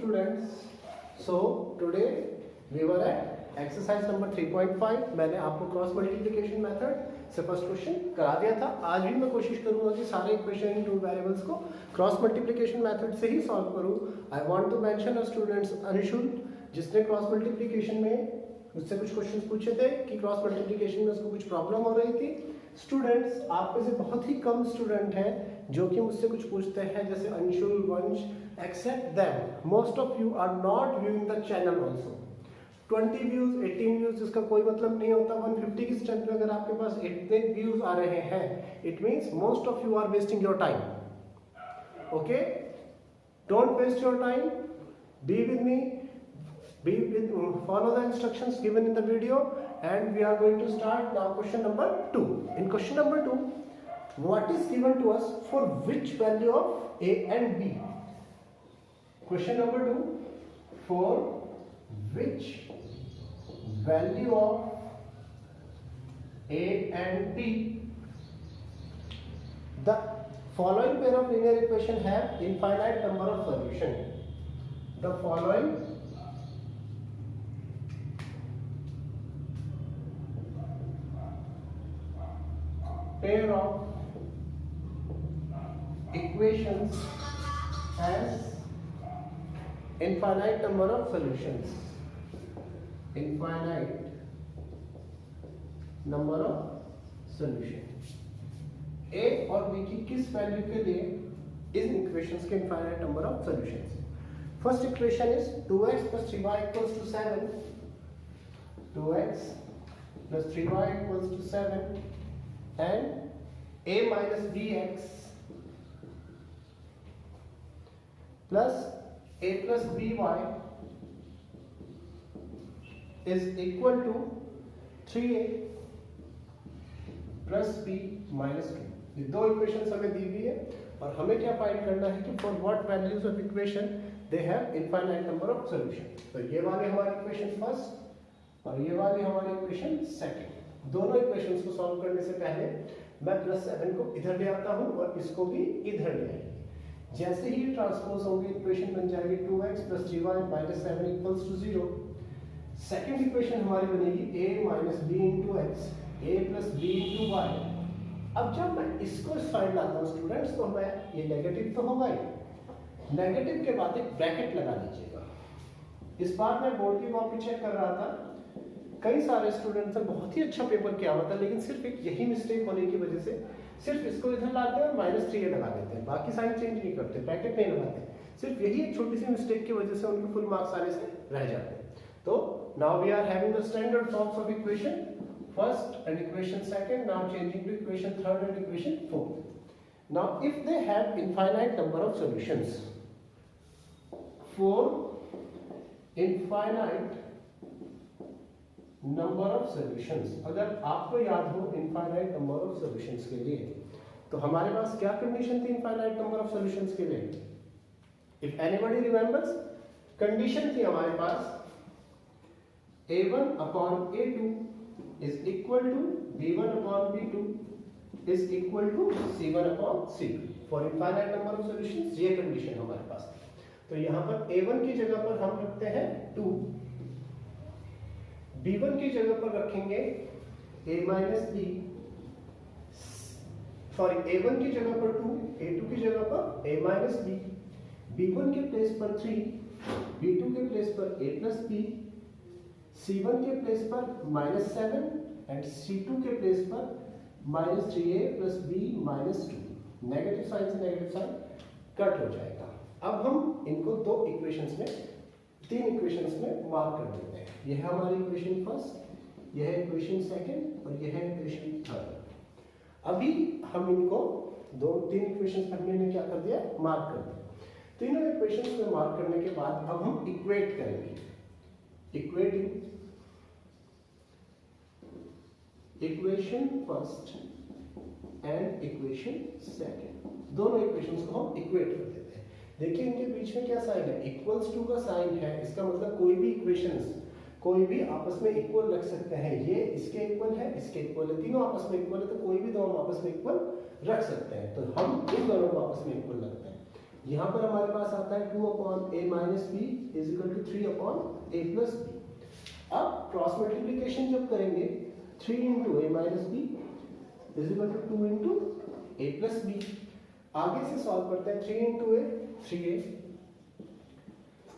students. So today we were at exercise number 3.5. मैंने आपको cross multiplication method से first question करा दिया था. आज भी मैं कोशिश करूंगा कि सारे इक्वेशन इन टू वेरिएबल्स को क्रॉस मल्टीप्लिकेशन मेथड से ही सॉल्व करूं. I want to mention a students Anshul, जिसने क्रॉस मल्टीप्लिकेशन में मुझसे कुछ क्वेश्चंस पूछे थे कि क्रॉस मल्टीप्लिकेशन में उसको कुछ प्रॉब्लम हो रही थी. स्टूडेंट्स, आप में से बहुत ही कम स्टूडेंट हैं जो कि मुझसे कुछ पूछते हैं, जैसे Anshul, Vansh, except them most of you are not viewing the channel also. 20 views, 18 views इसका कोई मतलब नहीं होता. 150 की स्ट्रेंथ में अगर आपके पास इतने व्यूज आ रहे हैं, it means most of you are wasting your time. Okay, don't waste your time, be with me, follow the instructions given in the video, and we are going to start now question number 2. In question number 2, what is given to us for which value of a and b? Question number 2, for which value of a and b the following pair of linear equation have infinite number of solution. The following pair of equations has infinite number of solutions. Infinite number of solutions. A और B की किस value के लिए इन equations के infinite number of solutions? First equation is 2x plus 3y equals to 7. 2x plus 3y equals to 7. And a minus bx plus a plus by is equal to 3a plus b minus 2. ये दो equations हमें दी हुई है और हमें क्या find करना है कि for what values of equation they have infinite number of solution. तो ये वाले हमारी इक्वेशन फर्स्ट और ये वाली हमारी इक्वेशन सेकंड. दोनों इक्वेशंस को सॉल्व करने से पहले मैं +7 को इधर ले आता हूं और इसको भी इधर ले आएंगे. जैसे ही ट्रांसपोज होंगे इक्वेशन बन जाएगी 2x + 3y - 7 = 0. सेकंड इक्वेशन हमारी बनेगी a - b * x, a + b * y. अब जब मैं इसको इस साइड लाता हूं स्टूडेंट्स, तो मैं ये नेगेटिव तो होगा ही, नेगेटिव के बाद एक ब्रैकेट लगा लीजिएगा. इस बार मैं बोर्ड की कॉपी चेक कर रहा था, कई सारे स्टूडेंट्स ने बहुत ही अच्छा पेपर किया हुआ था, लेकिन सिर्फ एक यही मिस्टेक होने की वजह से सिर्फ इसको इधर लाते हैं और -3a लगा देते हैं, बाकी साइन चेंज नहीं करते, ब्रैकेट नहीं लगाते. सिर्फ यही एक छोटी सी मिस्टेक की वजह से उनके फुल मार्क्स सारे से रह जाते हैं. तो now we are having the standard forms of equation first and equation second, now changing to equation third and equation fourth. Now if they have infinite number of solutions, for infinite number of solutions, अगर आपको याद हो infinite number of solutions के लिए, तो हमारे पास क्या condition थी इनफाइनाइट नंबर ऑफ सॉल्यूशंस के लिए? इफ एनीबॉडी रिमेंबर्स, कंडीशन थी हमारे पास a1 upon a2 is equal to b1 upon b2 is equal to c1 upon c2 for infinite number of solutions. ये कंडीशन हमारे पास. तो यहाँ पर a1 की जगह पर हम रखते हैं 2, b1 की जगह पर रखेंगे a minus b, sorry a1 की जगह पर 2, a2 की जगह पर a minus b, b1 के प्लेस पर 3, b2 के प्लेस पर a plus b, c1 के प्लेस पर -7 एंड c2 के प्लेस पर -3a plus b minus 2. Negative sign से नेगेटिव साइन कट हो जाएगा. अब हम इनको दो इक्वेशंस में, तीन इक्वेशंस में मार्क कर देते हैं. यह है हमारी इक्वेशन फर्स्ट, यह है इक्वेशन सेकंड और यह है इक्वेशन थर्ड. अभी हम इनको दो तीन इक्वेशंस पर मैंने क्या कर दिया, मार्क कर दिया. तीनों इक्वेशंस में मार्क करने के बाद अब हम इक्वेट करेंगे. Equating equation first and equation second, दोनों इक्वेशंस को हम इक्वेट कर देते हैं. देखिए इनके बीच में क्या साइन है, इक्वल्स टू का साइन है. इसका मतलब कोई भी इक्वेशंस कोई भी आपस में इक्वल रख सकते हैं. ये इसके इक्वल है, इसके इक्वल है, तीनों आपस में इक्वल है, तो कोई भी दो हम आपस में इक्वल रख सकते हैं. तो हम इन दोनों को आपस में इक्वल रखते हैं. यहाँ पर हमारे पास आता है 2 upon a minus b is equal to 3 upon a plus b. अब क्रॉस मल्टीप्लीकेशन जब करेंगे 3 into a minus b is equal to 2 into a plus b. आगे से सॉल्व करते हैं 3 into a 3a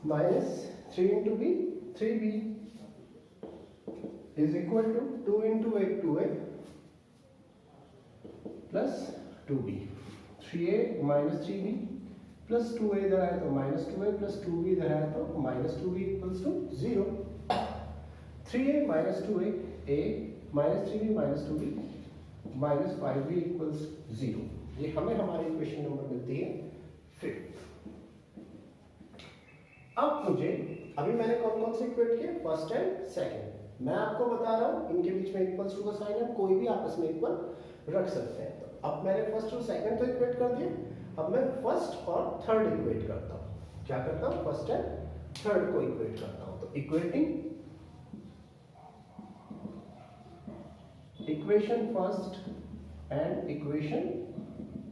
minus 3 into b 3b is equal to 2 into a 2a plus 2b 3a minus 3b plus 2a इधर आया तो minus 2a plus 2b इधर आया तो minus 2b equals to 0। 3a minus 2a a minus 3b minus 2b minus 5b equals 0। ये हमें हमारी equation number मिलती है 5। अब मुझे अभी मैंने कौन कौन से इक्वेट किए, फर्स्ट एंड सेकंड। मैं आपको बता रहा हूं इनके बीच में इक्वल्स टू का साइन है, कोई भी आपस में इक्वल रख सकते हैं। तो अब मैंने फर्स्ट और सेकंड तो इक्वेट कर दिए, अब मैं फर्स्ट और थर्ड इक्वेट करता हूं। क्या करता हूं, फर्स्ट एंड थर्ड को इक्वेट करता हूं। तो equating equation first and equation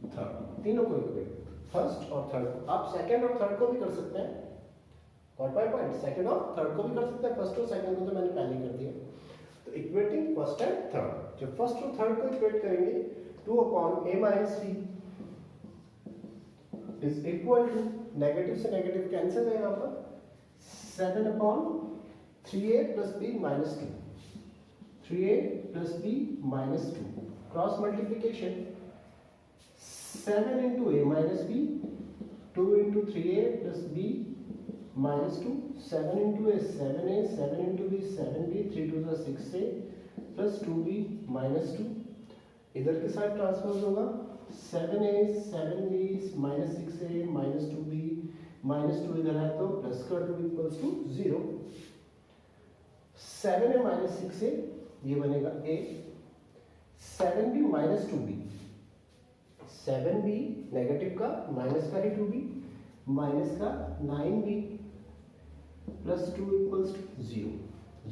third, तीनों को इक्वेट, फर्स्ट और थर्ड को। आप सेकंड और थर्ड को भी कर सकते हैं, गॉट माय पॉइंट, सेकंड और थर्ड को भी कर सकते हैं, फर्स्ट और सेकंड को तो मैंने पहले कर दिया। तो इक्वेटिंग फर्स्ट एंड थर्ड, जब फर्स्ट और थर्ड को इक्वेट करेंगे 2 upon a minus b is equal to, negative से नेगेटिव कैंसिल है यहाँ पर, 7 upon 3a plus b minus 2, 3a plus b minus 2, cross multiplication 7 into a minus b 2 into 3a plus b minus 2, 7 into a 7a 7 into b 7b 3 2 6a plus 2b minus 2, इधर के साथ transfer होगा 7a 7b minus 6a minus 2b minus 2 इधर है तो plus का 2 equals to 0। 7a minus 6a ये बनेगा a, 7b minus 2b, 7b negative का माइनस का ही 2b माइनस का 9b प्लस 2 इक्वल्स टू 0।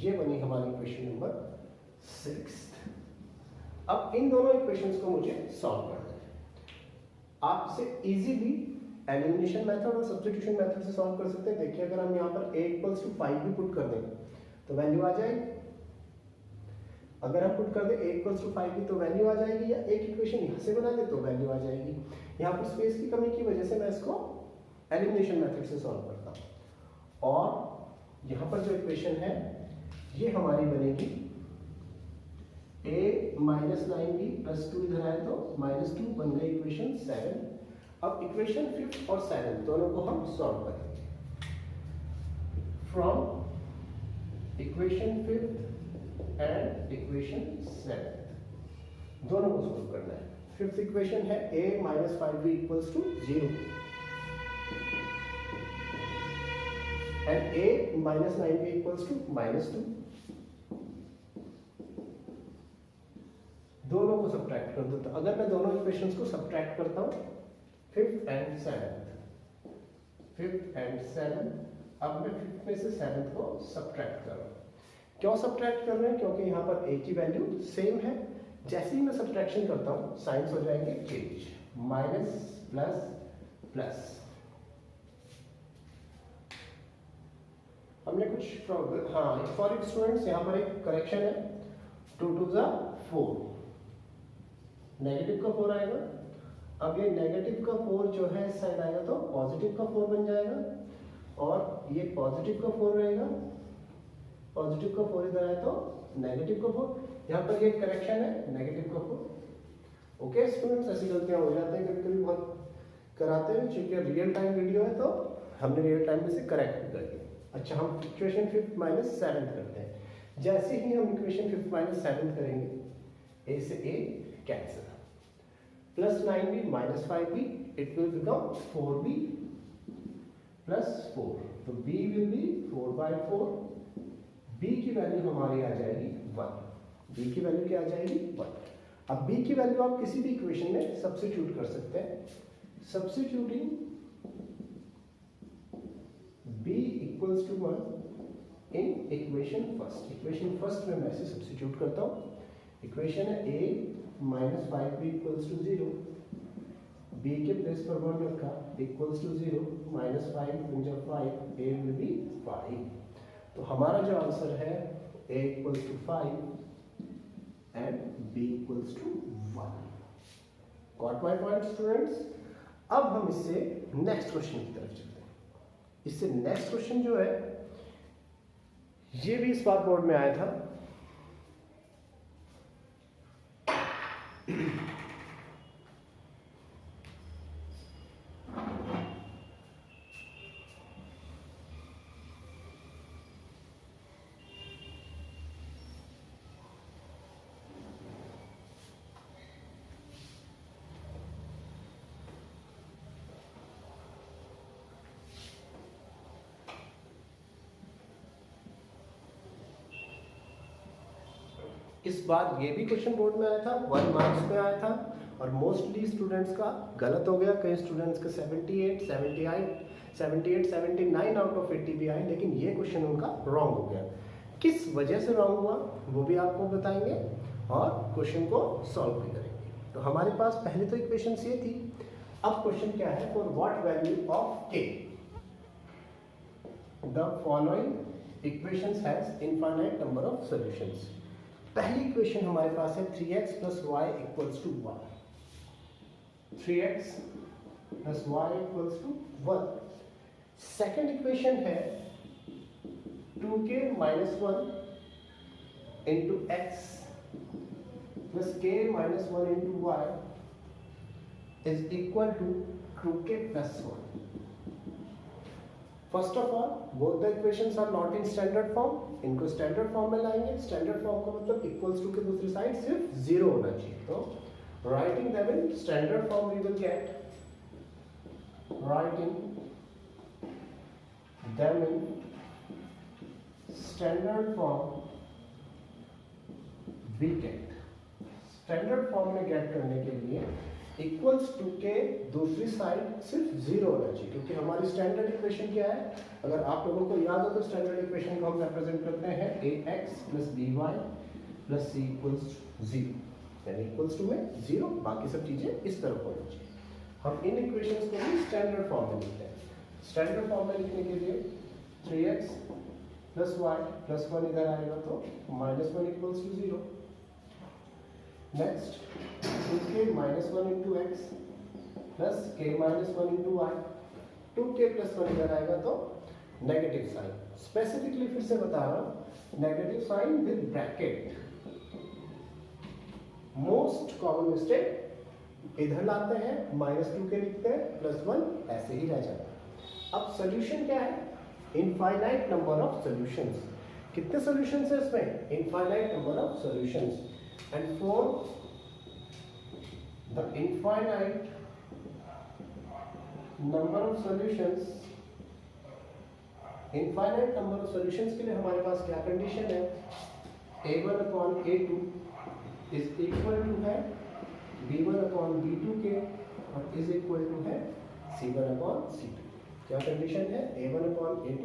ये बनी हमारी इक्वेशन नंबर 6। अब इन दोनों इक्वेशंस को मुझे सॉल्व करना है। आपसे इजीली एलिमिनेशन मेथड और सब्स्टिट्यूशन मेथड से सॉल्व कर सकते हैं। देखिए अगर हम यहाँ पर a इक्वल्स टू 5 भी पुट कर दें तो वैल्यू आ जाएगी। अगर हम पुट कर दें a इक्वल्स टू 5 भी तो वैल्यू आ जाएगी, या एक इक्वेशन यहाँ से बना दे तो वैल्यू आ जाएगी। यहाँ पर स्पेस की कमी की वजह से मैं इसको एलिमिनेशन मेथड से सॉल्व करता हूँ। और यहाँ पर जो इक्वेशन है ये हमारी बनेगी a माइनस 9b प्लस 2 इधर आए तो माइनस 2 बन गई इक्वेशन 7। अब इक्वेशन 5 और 7 दोनों को हम सॉल्व करेंगे। फ्रॉम इक्वेशन 5 एंड इक्वेशन 7 दोनों को सॉल्व करना है। फिफ्थ इक्वेशन है a minus 5b equals to 0 and a minus 9b equals to minus 2। दोनों को सब्ट्रैक्ट कर देता हूं। अगर मैं दोनों इक्वेशंस को सब्ट्रैक्ट करता हूं, फिफ्थ एंड सेवन, अब मैं फिफ्थ में से सेवंथ को सब्ट्रैक्ट कर रहा हूं। क्यों सब्ट्रैक्ट कर रहे हैं, क्योंकि यहाँ पर a की वैल्यू सेम है। जैसे ही मैं सब्ट्रैक्शन करता हूं साइंस हो जाएंगे चेंज, माइनस प्लस प्लस। हमने कुछ फॉर स्टूडेंट्स यहाँ पर एक करेक्शन है, 2 2 जा 4, नेगेटिव का 4 आएगा। अब ये नेगेटिव का 4 जो है इस साइड आएगा तो पॉजिटिव का 4 बन जाएगा, और ये पॉजिटिव का 4 रहेगा, पॉजिटिव का 4 इधर आए तो नेगेटिव का 4। यहाँ पर ये करेक्शन है, नेगेटिव का 4। ओके स्टूडेंट्स, ऐसी गलतियां हो जाती हैं कभी कभी, बहुत कराते हैं, क्योंकि रियल टाइम वीडियो है तो हमने रियल टाइम में से करेक्ट भी कर दिया। अच्छा, हम इक्वेशन 5 माइनस 7 करते हैं। जैसे ही हम इक्वेशन 5 माइनस 7 करेंगे, a से a cancel, plus 9b minus 5b, it will become 4b plus 4, तो b विल बी 4/4। b की वैल्यू हमारी आ जाएगी 1, b की वैल्यू क्या आ जाएगी 1। अब b की वैल्यू आप किसी भी इक्वेशन में सब्स्टिट्यूट कर सकते हैं। Substituting b equals to 1 in equation first. Equation first में मैं इसे सब्स्टिट्यूट करता हूँ। इक्वेशन है a minus 5b equals to 0, b के प्लेस पर 1 रखा इक्वल्स टू 0 माइनस 5 गुंजा 5 a विल बी 5। तो हमारा जो आंसर है a equals to 5 and b equals to 1। Got my point students? अब हम इससे नेक्स्ट क्वेश्चन की तरफ चलते हैं। इससे नेक्स्ट क्वेश्चन जो है ये भी इस बार बोर्ड में आया था। इस बार ये भी क्वेश्चन बोर्ड में आया था, 1 मार्क्स में आया था और मोस्टली स्टूडेंट्स का गलत हो गया। कई स्टूडेंट्स के 78, 79 आउट ऑफ 80 भी आए, लेकिन ये क्वेश्चन उनका रॉन्ग हो गया। किस वजह से रॉन्ग हुआ वो भी आपको बताएंगे और क्वेश्चन को सॉल्व भी करेंगे। तो हमारे पास पहले तो इक्वेशन ये थी। अब क्वेश्चन क्या है, for what value of k the following equations has infinite number of solutions. पहली इक्वेशन हमारे पास है 3x plus y equals to 1। 3x plus y equals to 1। Second equation है 2k minus 1 into x plus k minus 1 into y is equal to 2k plus 1। First of all both the equations are not in standard form. इनको standard form में लाएंगे। Standard form का मतलब equals to के दूसरी side सिर्फ 0 होना चाहिए। तो writing them in standard form we will get, writing them in standard form we get. Standard form में गेट करने के लिए इक्वल्स टू के दूसरी साइड सिर्फ 0 होना चाहिए, क्योंकि हमारी स्टैंडर्ड इक्वेशन क्या है, अगर आप लोगों को याद हो तो स्टैंडर्ड इक्वेशन को हम रिप्रेजेंट करते हैं ax plus by plus c equals 0, यानी इक्वल्स टू में 0, बाकी सब चीजें इस तरफ होनी चाहिए। हम इन इक्वेशंस को भी स्टैंडर्ड फॉर्म में लिखते हैं। स्टैंडर्ड फॉर्म में लिखने के लिए 3x plus y plus 1 इधर आएगा तो -1 equals to 0। Next 2k minus 1 into x plus k minus 1 into y। 2k plus 1 इधर आएगा तो नेगेटिव साइन। स्पेसिफिकली फिर से बता रहा हूं, negative sign with bracket. Most common mistake इधर लाते हैं, -2k लिखते हैं, +1 ऐसे ही रह जाता है। अब सोल्यूशन क्या है, इनफाइनाइट नंबर ऑफ सॉल्यूशंस। कितने सॉल्यूशंस है इसमें, infinite number of solutions. And for the infinite number of solutions, infinite number of solutions के लिए हमारे पास क्या कंडीशन है, a1 upon a2 is equal to है b1 upon b2 के और is equal to है c1 upon c2। क्या कंडीशन है, a1 upon a2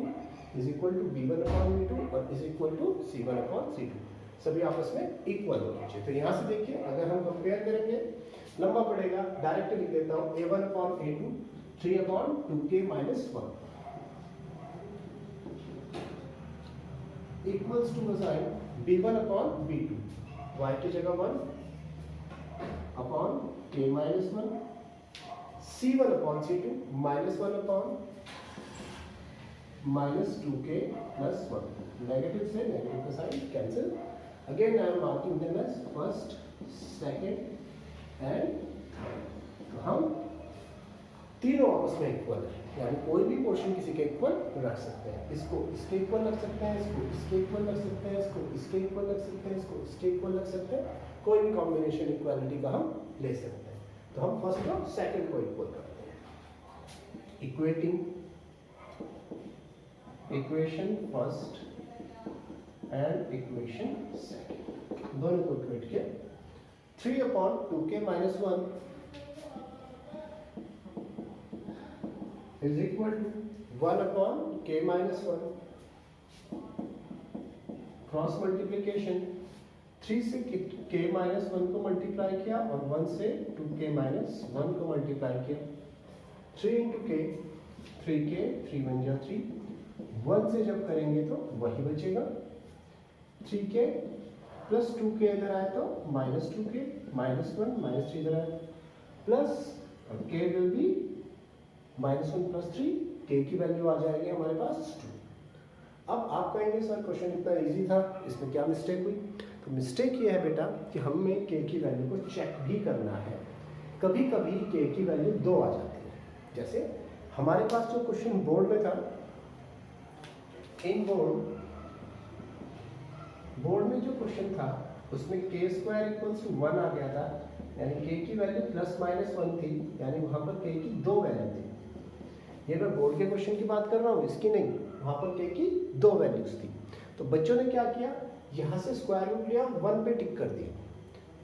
is equal to b1 upon b2 और is equal to c1 upon c2, सभी आपस में इक्वल होने चाहिए। तो यहां से देखिए, अगर हम कंपेयर करेंगे लंबा पड़ेगा, डायरेक्ट लिख देता हूं a1 upon a2 3 upon 2k minus 1 equals to sign b1 upon b2, y की जगह 1 upon k minus 1, c1 upon c2 -1 upon -2k plus 1। Negative से नेगेटिव का sign cancel. Again I am marking them as first, second and third। तो हम तीनों आपस में equal है, यानी कोई भी पोर्शन किसी के इक्वल रख सकते हैं। इसको इसके इक्वल रख सकते हैं, इसको इसके इक्वल रख सकते हैं, इसको इसके इक्वल रख सकते हैं, इसको इसके इक्वल रख सकते हैं। कोई भी कॉम्बिनेशन इक्वालिटी का हम ले सकते हैं। तो हम फर्स्ट और सेकंड को इक्वल करते हैं। Equating equation first and equation second, दोनों को इक्वेट किया। 3 upon 2k minus 1 is equal to 1 upon k minus 1। Cross multiplication 3 से k माइनस 1 को मल्टीप्लाई किया और 1 से 2k माइनस 1 को मल्टीप्लाई किया। 3 इंटू के 3k, 3 1 जा 3, 1 से जब करेंगे तो वही बचेगा। 3k प्लस 2k इधर आए तो माइनस 2k, माइनस 1 माइनस 3 इधर आए प्लस, और k will be minus 1 plus 3, k की वैल्यू आ जाएगी हमारे पास 2। अब आप कहेंगे सर क्वेश्चन इतना इजी था, इसमें क्या मिस्टेक हुई? तो मिस्टेक ये है बेटा कि हमें k की वैल्यू को चेक भी करना है। कभी कभी k की वैल्यू 2 आ जाती है। जैसे हमारे पास जो क्वेश्चन बोर्ड में था, इन बोर्ड में जो क्वेश्चन था उसमें k स्क्वायर इक्वल्स टू 1 आ गया था, यानी k की वैल्यू प्लस माइनस 1 थी, यानी वहां पर k की 2 वैल्यू थी। ये मैं बोर्ड के क्वेश्चन की बात कर रहा हूँ, इसकी नहीं। वहां पर k की 2 वैल्यूज थी। तो बच्चों ने क्या किया, यहाँ से स्क्वायर रूट लिया, 1 पे टिक कर दिया,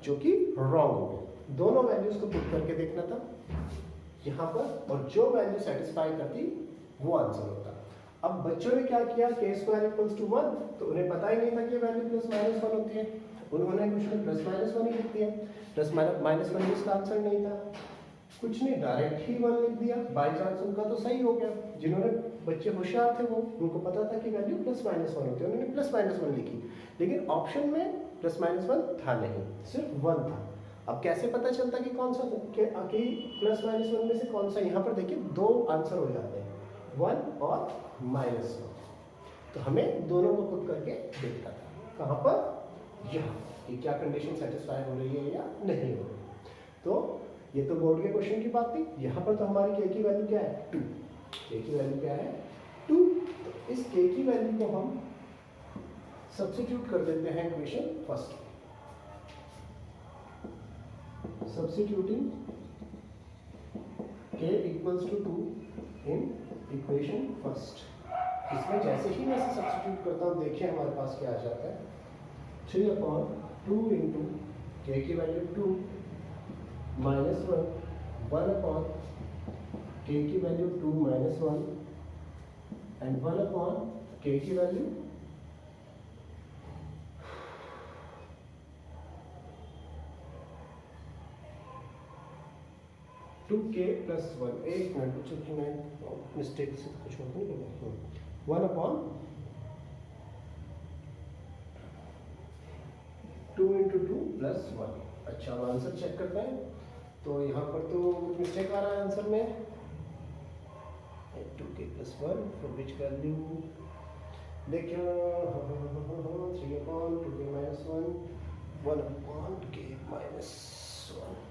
जो कि रॉन्ग हो गया। दोनों वैल्यूज को पुट करके देखना था यहाँ पर, और जो वैल्यू सेटिस्फाई करती वो आंसर होता। अब बच्चों ने क्या किया, k स्क्वायर इक्वल्स टू 1, तो उन्हें पता ही नहीं था कि वैल्यू प्लस माइनस 1 होती है। उन्होंने कुछ में प्लस माइनस 1 ही लिख दिया। प्लस माइनस 1 इसका आंसर नहीं था, कुछ नहीं, डायरेक्ट ही 1 लिख दिया। बाई चांस उनका तो सही हो गया। जिन्होंने बच्चे होशियार थे वो, उनको पता था कि वैल्यू प्लस माइनस 1 होती है, उन्होंने प्लस माइनस 1 लिखी। लेकिन ऑप्शन में प्लस माइनस 1 था नहीं, सिर्फ 1 था। अब कैसे पता चलता कि कौन सा कि प्लस माइनस 1 में से कौन सा? यहाँ पर देखिए 2 आंसर हो जाते हैं, 1 और माइनस 1। तो हमें दोनों को पुट करके देखना था। कहाँ पर? यहाँ, कि क्या कंडीशन सेटिस्फाई हो रही है या नहीं हो रही। तो ये तो बोर्ड के क्वेश्चन की बात थी। यहाँ पर तो हमारी k की वैल्यू क्या है? 2। k की वैल्यू क्या है? 2। तो इस k की वैल्यू को हम सब्स्टिट्यूट कर देते हैं इक्वेशन फर्स्ट में। Substituting k equals to 2 in equation first. इसमें जैसे ही मैं इसे सब्स्टिट्यूट करता हूँ, देखिए हमारे पास क्या आ जाता है, 3/2 इंटू k की वैल्यू 2 माइनस 1 अपॉन k की value 2 minus 1 and 1 upon k की वैल्यू 2k प्लस 1। एक मिनट बच्चों की मैं मिस्टेक से कुछ और नहीं कर 1 अपॉन 2 इंटू 2 प्लस 1। अच्छा, अब आंसर चेक करते हैं। तो यहाँ पर तो मिस्टेक आ रहा है आंसर में, 2k plus 1 for which value, देखिए 3 upon 2k minus 1, 1 upon k minus 1।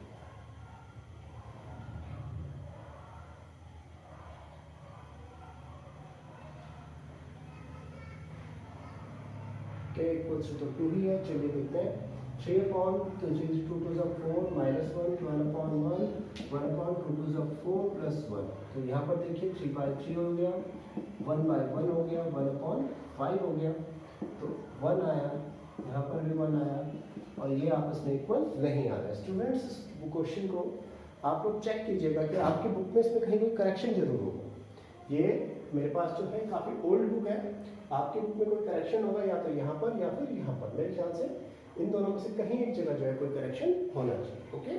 k equals to 2 ही है। चलिए देखते हैं, 3 upon 2 2 4 minus 1, 1 upon 1, 1 upon 2 4 plus 1। तो यहाँ पर देखिए 3/3 हो गया, 1/1 हो गया, 1 अपॉन 5 हो गया। तो 1 आया, यहाँ पर भी 1 आया, और ये आपस में इक्वल नहीं आ रहा है। स्टूडेंट्स, इस क्वेश्चन को आप लोग चेक कीजिएगा कि आपकी बुक में इसमें कहीं कोई करेक्शन जरूर होगा। ये मेरे पास जो है काफ़ी ओल्ड बुक है, आपकी बुक में कोई करेक्शन होगा या तो यहाँ पर या फिर यहाँ पर। मेरे ख्याल से इन दोनों में से कहीं एक जगह जो है कोई करेक्शन होना चाहिए। ओके,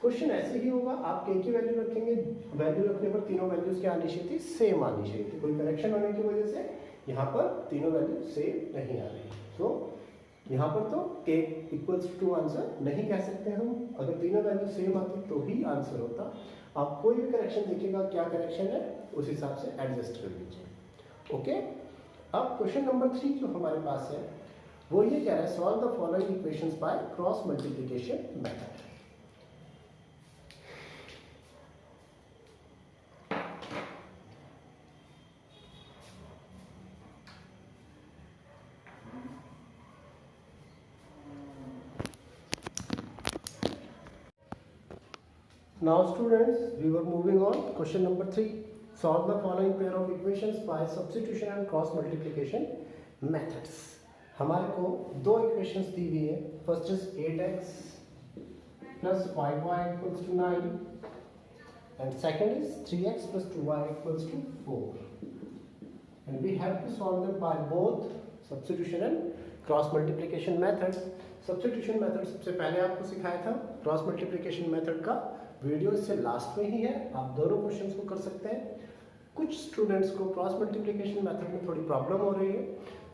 क्वेश्चन ऐसे ही होगा, आप k की वैल्यू रखेंगे, वैल्यू रखने पर तीनों वैल्यूज क्या आनी चाहिए थी? सेम आनी चाहिए थी। कोई करेक्शन होने की वजह से यहाँ पर तीनों वैल्यू सेम नहीं आ रही। तो यहाँ पर तो k इक्वल्स टू आंसर नहीं कह सकते हम, अगर तीनों वैल्यू सेम आती तो ही आंसर होता। आप कोई भी करेक्शन देखिएगा, क्या करेक्शन है उस हिसाब से एडजस्ट कर लीजिए। ओके, अब क्वेश्चन नंबर 3 जो हमारे पास है वो ये कह रहा है, solve the following equations by cross multiplication method. Now students, we were moving on. Question number 3. Solve the following pair of equations by substitution and cross multiplication methods. हमारे को दो इक्वेशंस दी हुई है। First is 8x plus 5y equals to 9 and second is 3x plus 2y equals to 4. And we have to solve them by both substitution and cross multiplication methods. Substitution method सबसे पहले आपको सिखाया था, cross multiplication method का video इससे last में ही है, आप दोनों क्वेश्चंस को कर सकते हैं। कुछ स्टूडेंट्स को क्रॉस मल्टीप्लिकेशन मेथड में थोड़ी प्रॉब्लम हो रही है,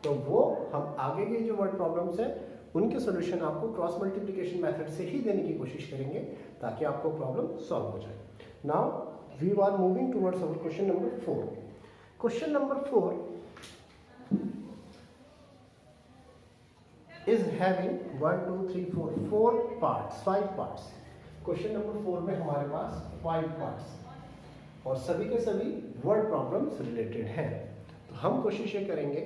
तो वो हम आगे के जो वर्ड प्रॉब्लम्स हैं उनके सॉल्यूशन आपको क्रॉस मल्टीप्लिकेशन मेथड से ही देने की कोशिश करेंगे ताकि आपको प्रॉब्लम सॉल्व हो जाए। Now we are moving towards our question number 4। Question number 4 is having 1 2 3 4 4 parts 5 parts। Question number 4 में हमारे पास 5 पार्ट्स और सभी के सभी वर्ड प्रॉब्लम्स रिलेटेड हैं। तो हम कोशिश ये करेंगे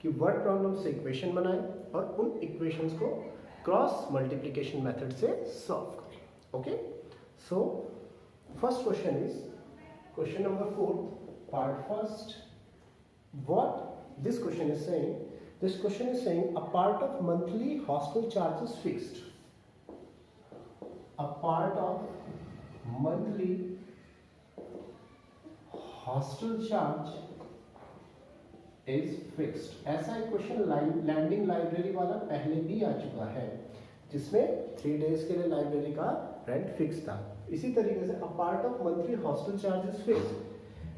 कि वर्ड प्रॉब्लम से इक्वेशन बनाएं और उन इक्वेशंस को क्रॉस मल्टीप्लिकेशन मेथड से सॉल्व करें। Okay, so first question is question number 4 part first. What this question is saying, this question is saying a part of monthly hostel charge is fixed. A part of monthly hostel charge is fixed। ऐसा एक question landing library वाला पहले भी आ चुका है जिसमें 3 days के लिए लाइब्रेरी का रेंट फिक्स था। इसी तरीके से a part of monthly hostel charge is fixed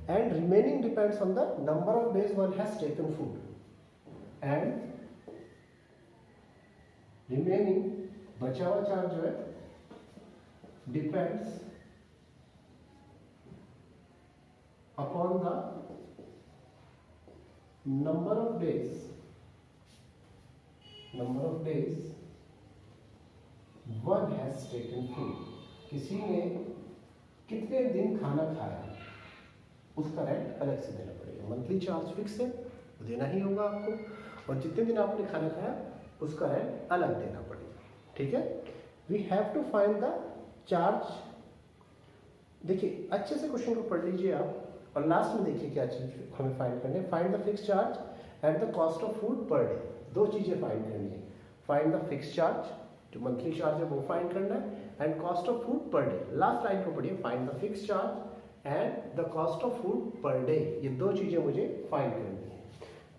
and remaining depends on the number of days one has taken food and remaining बचा हुआ चार्ज जो है depends upon the number of days one has taken food. किसी ने कितने दिन खाना खाया उसका रेंट अलग से देना पड़ेगा। मंथली चार्ज फिक्स है, देना ही होगा आपको, और जितने दिन आपने खाना खाया उसका रेंट अलग देना पड़ेगा। ठीक है, we have to find the charge. देखिए अच्छे से क्वेश्चन को पढ़ लीजिए आप और लास्ट में देखिए क्या चीज हमें फाइंड करनी है। Find the fix charge at the cost of food per day. दो चीजें फाइंड करनी है, फाइंड द फिक्स चार्ज जो मंथली चार्ज है वो फाइंड करना है and cost of food per day. Last line को पढ़िए, find the fix charge and the cost of food per day. ये दो चीजें मुझे फाइंड करनी है।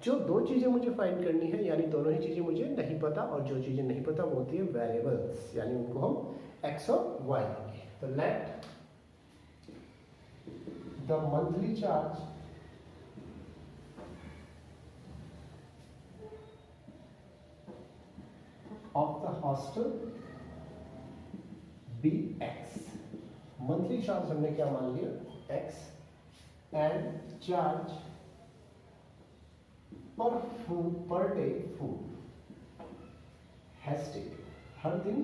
जो दो चीजें मुझे फाइंड करनी है यानी दोनों ही चीजें मुझे नहीं पता, और जो चीजें नहीं पता वो होती है वेरिएबल्स, यानी उनको हम एक्स और वाई लेंगे। तो let the monthly charge of the hostel be x. Monthly charge हमने क्या मान लिया, x, and charge per day food has taken. हर दिन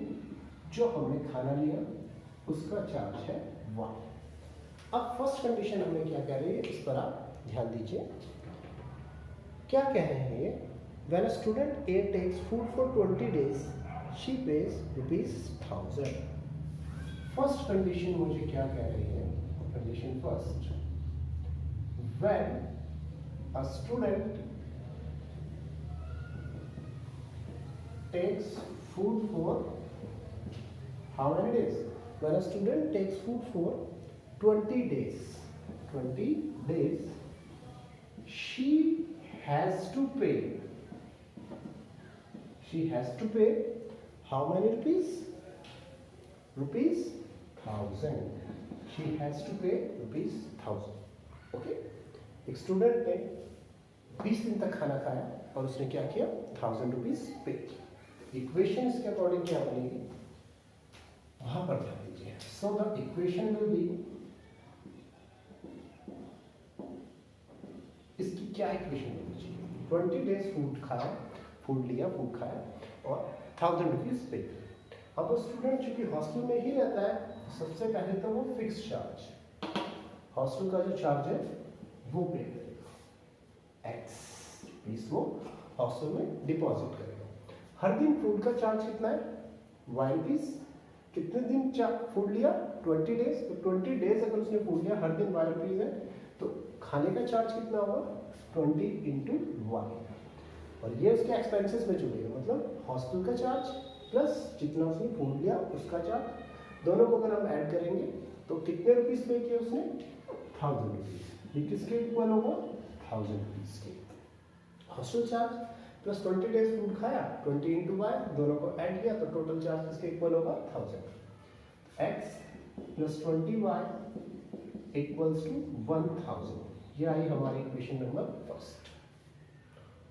जो हमने खाना लिया उसका चार्ज है 1। अब फर्स्ट कंडीशन हमें क्या कह रही है इस पर आप ध्यान दीजिए। क्या कह रहे हैं ये, when a student A takes food for 20 days she pays ₹1000। First condition मुझे क्या कह रही है, condition first, when a student takes food for how many days? When a student takes food for 20 days, 20 days, she has to pay how many rupees? ₹1000। She has to pay ₹1000। Okay? एक student ने 20 दिन तक खाना खाया और उसने क्या किया, 1000 रुपीज पे किया। इक्वेशन इसके अकॉर्डिंग क्या बनेगी वहां पर ध्यान दीजिए। So the equation will be, इसकी क्या इक्वेशन होनी चाहिए, 20 डेज फूड लिया और 1000 रुपीज पे। अब वो स्टूडेंट चूंकि हॉस्टल में ही रहता है सबसे पहले तो वो फिक्स चार्ज, हॉस्टल का जो चार्ज है वो पे करेगा, एक्स रुपीज वो हॉस्टल में डिपॉजिट करेगा। हर दिन फूड का चार्ज कितना है, ₹1। कितने दिन फूड लिया, 20 डेज। तो 20 डेज अगर उसने फूड लिया, हर दिन ₹1 है, तो खाने का चार्ज कितना होगा, 20 × 1। और ये उसके एक्सपेंसेस में जुड़ेगा, मतलब हॉस्टल का चार्ज प्लस जितना उसने फूड लिया उसका चार्ज, दोनों को अगर हम ऐड करेंगे तो कितने रुपीज पे किए उसने, 1000 रुपीज। ये किसके इक्वल होगा, 1000 रुपीज के। Hostel charge plus 20 days food खाया, 20 इंटू वाई, दोनों को ऐड किया तो टोटल चार्ज इसके इक्वल होगा 1000. x plus 20y equals to 1000. ये आई हमारी equation number first.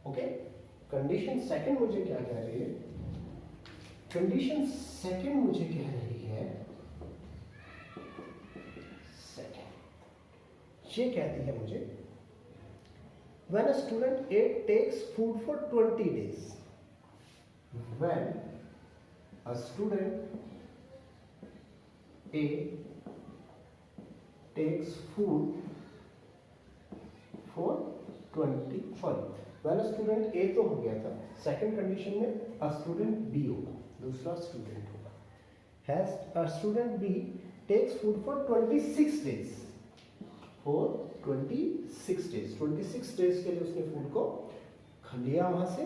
Okay, condition second मुझे क्या कह रही है? कंडीशन सेकंड मुझे कह रही है, ये कहती है मुझे when a student A takes food for 20 days, when a student A takes food for 20, sorry, when a student A तो हो गया था, सेकंड कंडीशन में a student B होगा, दूसरा स्टूडेंट होगा. Has a student B takes food for 26 days, for 26 days, 26 days के लिए उसने फूड को लिया वहां से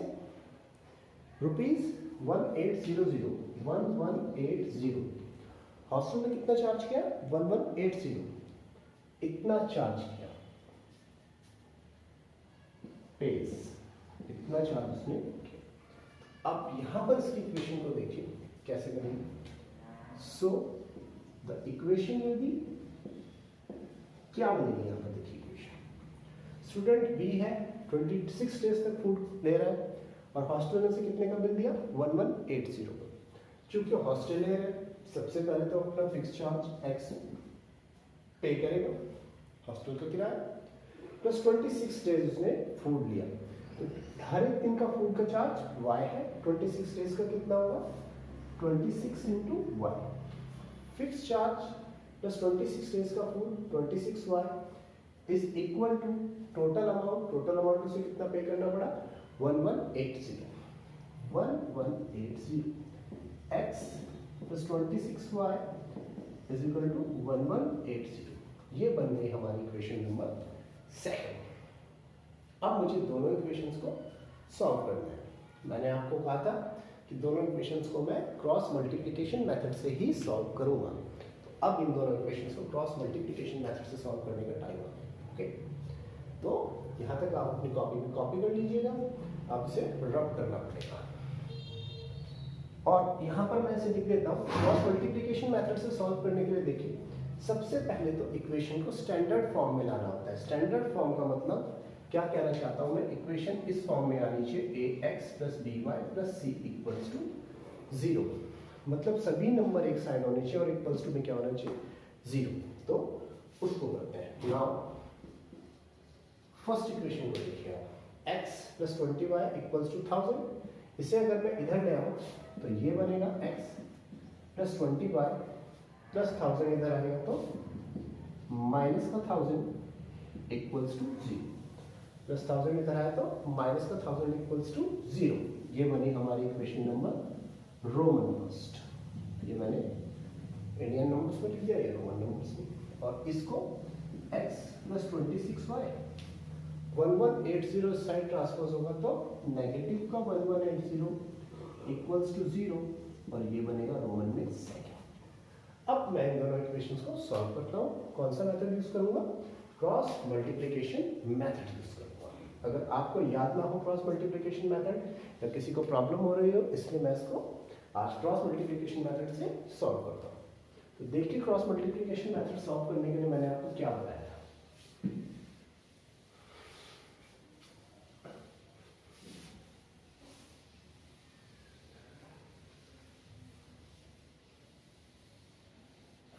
₹1800. हॉस्टल में कितना चार्ज किया? 1180. इतना चार्ज किया, पेज इतना चार्ज उसने किया. अब यहां पर इसकी इक्वेशन को देखिए कैसे करेंगे. So the equation will be, क्या बनेगी यहां पर देखिए इक्वेशन. स्टूडेंट बी है, 26 डेज तक फूड ले रहा है और हॉस्टल में से कितने का बिल दिया? 1180. क्योंकि हॉस्टल ले रहा है, सबसे पहले तो अपना फिक्स चार्ज एक्स पे करेगा, हॉस्टल का किराया, प्लस 26 डेज उसने फूड लिया, तो हर एक दिन का फूड का चार्ज वाई है. 26 डेज का कितना होगा? 26 into y. Fix charge plus 26 days का food 26y is equal to total amount. Total amount उसे कितना पे करना पड़ा? 1180. x plus 26y is equal to 1180. ये बन गई हमारी इक्वेशन नंबर सेकंड. अब मुझे दोनों इक्वेशंस को सॉल्व करना है. मैंने आपको कहा था कि दोनों इक्वेशंस को मैं क्रॉस मल्टीप्लिकेशन मेथड से ही सॉल्व करूंगा. अब इन दोनों इक्वेशंस को क्रॉस मल्टीप्लिकेशन मेथड से सॉल्व करने का टाइम आ गया. ओके, तो यहाँ तक आप अपनी कॉपी में कॉपी कर लीजिएगा, आप इसे रब करना पड़ेगा. और यहाँ पर मैं इसे लिख देता हूँ. क्रॉस मल्टीप्लिकेशन मेथड से सॉल्व करने के लिए देखिए, सबसे पहले तो इक्वेशन को स्टैंडर्ड फॉर्म में लाना होता है. स्टैंडर्ड फॉर्म का मतलब क्या कहना चाहता हूँ मैं? इक्वेशन इस फॉर्म में आनी चाहिए, ax plus by plus c equals to 0. मतलब सभी नंबर एक साइड होने चाहिए और इक्वल्स टू में क्या होना चाहिए? 0. तो उसको करते हैं. नाउ फर्स्ट इक्वेशन को देखिए, x plus 20y equals to 1000. इसे अगर मैं इधर ले आऊं तो ये बनेगा x प्लस 20y प्लस 1000 इधर आएगा तो माइनस का 1000 इक्वल्स टू 0. प्लस 1000 इधर आया तो माइनस का 1000 इक्वल्स टू 0. ये बनी हमारी इक्वेशन नंबर रोमन फर्स्ट. ये मैंने इंडियन नंबर्स में लिख दिया, ये रोमन नंबर्स में. और इसको x plus 26y 1180 side transpose होगा तो नेगेटिव का 1180 इक्वल्स टू 0 और ये बनेगा रोमन में सेकंड. अब मैं इन दोनों इक्वेशंस को सॉल्व करता हूँ. कौन सा मेथड यूज करूंगा? क्रॉस मल्टीप्लिकेशन मेथड यूज करूंगा. अगर आपको याद ना हो क्रॉस मल्टीप्लिकेशन मेथड या किसी को प्रॉब्लम हो रही हो, इसलिए मैं इसको आज क्रॉस मल्टीप्लिकेशन मेथड से सॉल्व करता हूँ. तो देखिए क्रॉस मल्टीप्लिकेशन मेथड सॉल्व करने के लिए मैंने आपको क्या बताया था.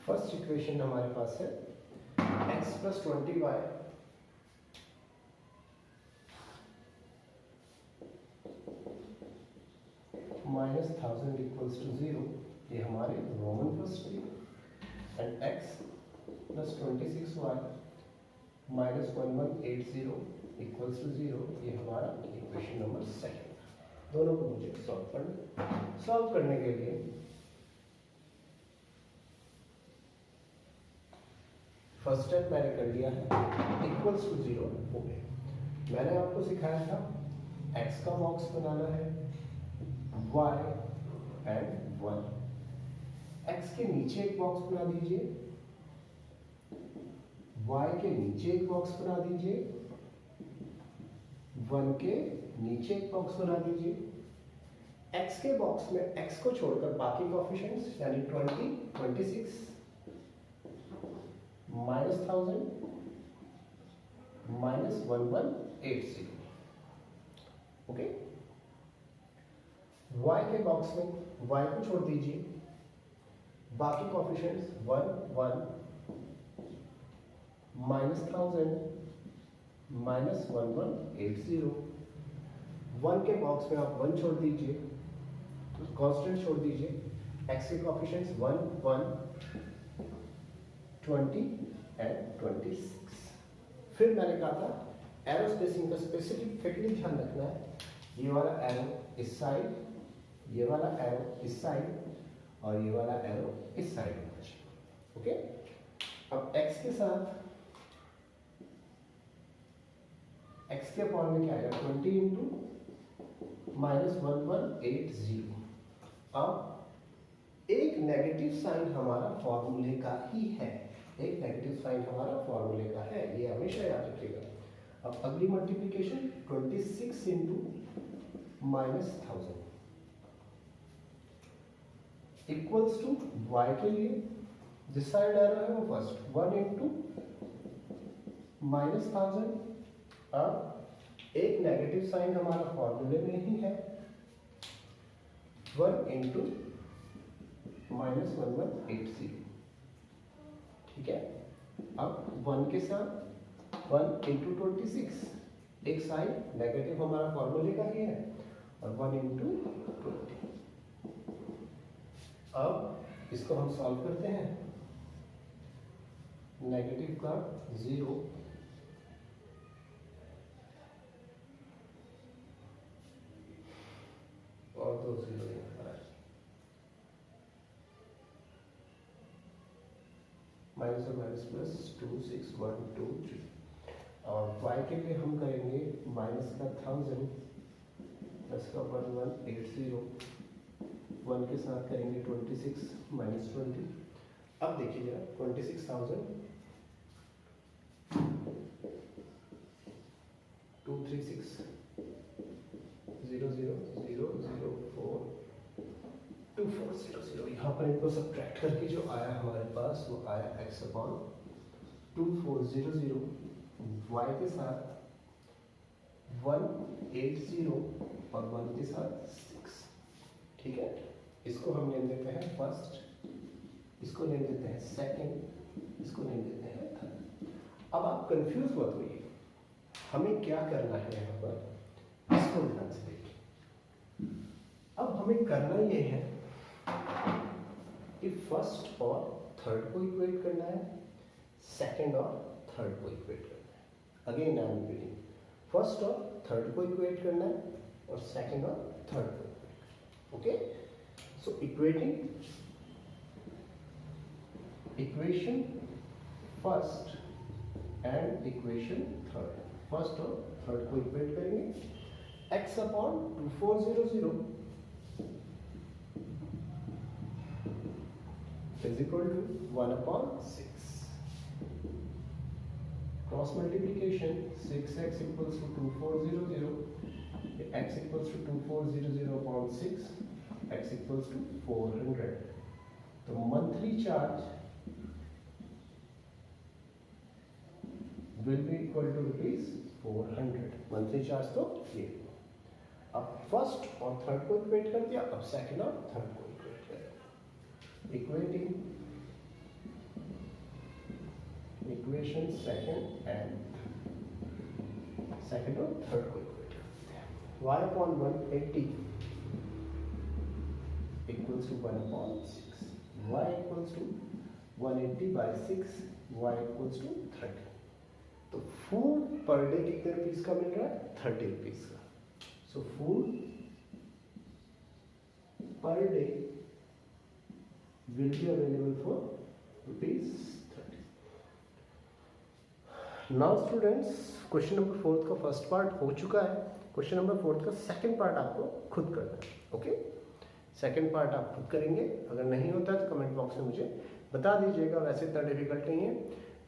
फर्स्ट इक्वेशन हमारे पास है x plus 20y minus 1000 equals to 0. ये हमारे रोमन फर्स्ट थी. And x plus 26y minus 1180 equals to 0. ये हमारा इक्वेशन नंबर सेकंड. दोनों को मुझे सॉल्व करना. सॉल्व करने के लिए फर्स्ट स्टेप मैंने कर लिया है, इक्वल्स टू 0 हो गए. मैंने आपको सिखाया था x का बॉक्स बनाना है, y एंड 1. x के नीचे एक बॉक्स बना दीजिए, y के नीचे एक बॉक्स बना दीजिए 1 के नीचे एक बॉक्स बना दीजिए। x के बॉक्स में x को छोड़कर बाकी कोएफिशिएंट्स यानी 20, 26, -1000, -1180। ओके। y के बॉक्स में y को छोड़ दीजिए, बाकी कोएफिशिएंट्स 1, 1, -1000, -1180। 1 के बॉक्स में आप 1 छोड़ दीजिए, कांस्टेंट छोड़ दीजिए, x के कोएफिशिएंट्स 1, 1, 20 and 26। फिर मैंने कहा था एरो स्पेसिंग का स्पेसिफिकली ध्यान रखना है। ये वाला एरो इस साइड, ये वाला एरो इस साइड और ये वाला एरो इस साइड होना चाहिए। ओके। अब x के साथ x के अपॉन में क्या आएगा 20 इंटू -1180। अब एक नेगेटिव साइन हमारा फॉर्मूले का ही है, एक नेगेटिव साइन हमारा फॉर्मूले का है, ये हमेशा याद रखिएगा। अब अगली multiplication 26 into -1000 equals to y के लिए जिस साइड आ रहा है वो फर्स्ट 1 इंटू -1000। अब एक नेगेटिव साइन हमारा फॉर्मूले में ही है 1 इंटू -1180। ठीक है। अब 1 के साथ 1 इंटू 26, एक साइड नेगेटिव हमारा फॉर्मूले का ही है और 1 इंटू 20। अब इसको हम सॉल्व करते हैं। नेगेटिव का 0 और 2 0 माइनस और माइनस प्लस 2 6 1 2 3। और y के लिए हम करेंगे माइनस का 1000 प्लस का 1180, 1 के साथ करेंगे 26 -20। अब देखिए जरा 26,000 236 0 0 0 0 4 2400। यहाँ पर इनको सब्ट्रैक्ट करके जो आया हमारे पास वो आया x अपॉन 2400 y के साथ 180 और 1 के साथ 6। ठीक है। इसको हम नेम देते हैं फर्स्ट, इसको नेम देते हैं सेकंड, इसको नेम देते हैं थर्ड। अब आप कंफ्यूज मत होइए, हमें क्या करना है यहाँ पर, इसको ध्यान से देखिए। अब हमें करना ये है कि फर्स्ट और थर्ड को इक्वेट करना है, सेकंड और थर्ड को इक्वेट करना है। Again I am repeating, first और थर्ड को इक्वेट करना है और सेकंड और थर्ड को equate. Okay. So equating equation first and equation third, first और थर्ड को इक्वेट करेंगे। x upon 2400 is equal to 1 upon 6। Cross multiplication 6x equals to 2400, x equals to 2400 upon 6, x equals to 400। तो monthly charge will be equal to ₹400। Monthly charge तो ये। अब first और third को equate कर दिया, अब सेकंड और थर्ड को इक्वेट करें। Equating equation second and second और थर्ड को इक्वेट करते हैं। y upon 180 equals to 1 upon 6, y equals to 180 by 6, y equals to 30। तो फूड पर डे कितने रुपीस का मिल रहा है, 30 रुपीस का। So food per day will be available for ₹30। Now students, question number 4 का फर्स्ट पार्ट हो चुका है। क्वेश्चन नंबर 4 का सेकंड पार्ट आपको खुद करना है। ओके, सेकंड पार्ट आप खुद करेंगे। अगर नहीं होता है तो कमेंट बॉक्स में मुझे बता दीजिएगा, वैसे इतना डिफिकल्ट नहीं है।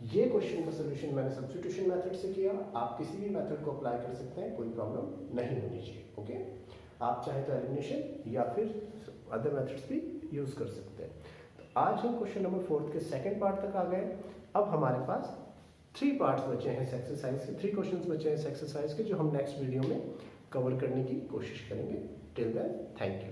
ये क्वेश्चन का सोल्यूशन मैंने सब्स्टिट्यूशन मेथड से किया, आप किसी भी मेथड को अप्लाई कर सकते हैं, कोई प्रॉब्लम नहीं होनी चाहिए। ओके, आप चाहे तो एलिमिनेशन या फिर अदर मेथड्स भी यूज कर सकते हैं। तो आज हम क्वेश्चन नंबर 4 के सेकंड पार्ट तक आ गए। अब हमारे पास 3 पार्ट्स बचे हैं इस एक्सरसाइज के, 3 क्वेश्चंस बचे हैं इस एक्सरसाइज के, जो हम नेक्स्ट वीडियो में कवर करने की कोशिश करेंगे। Till then, thank you.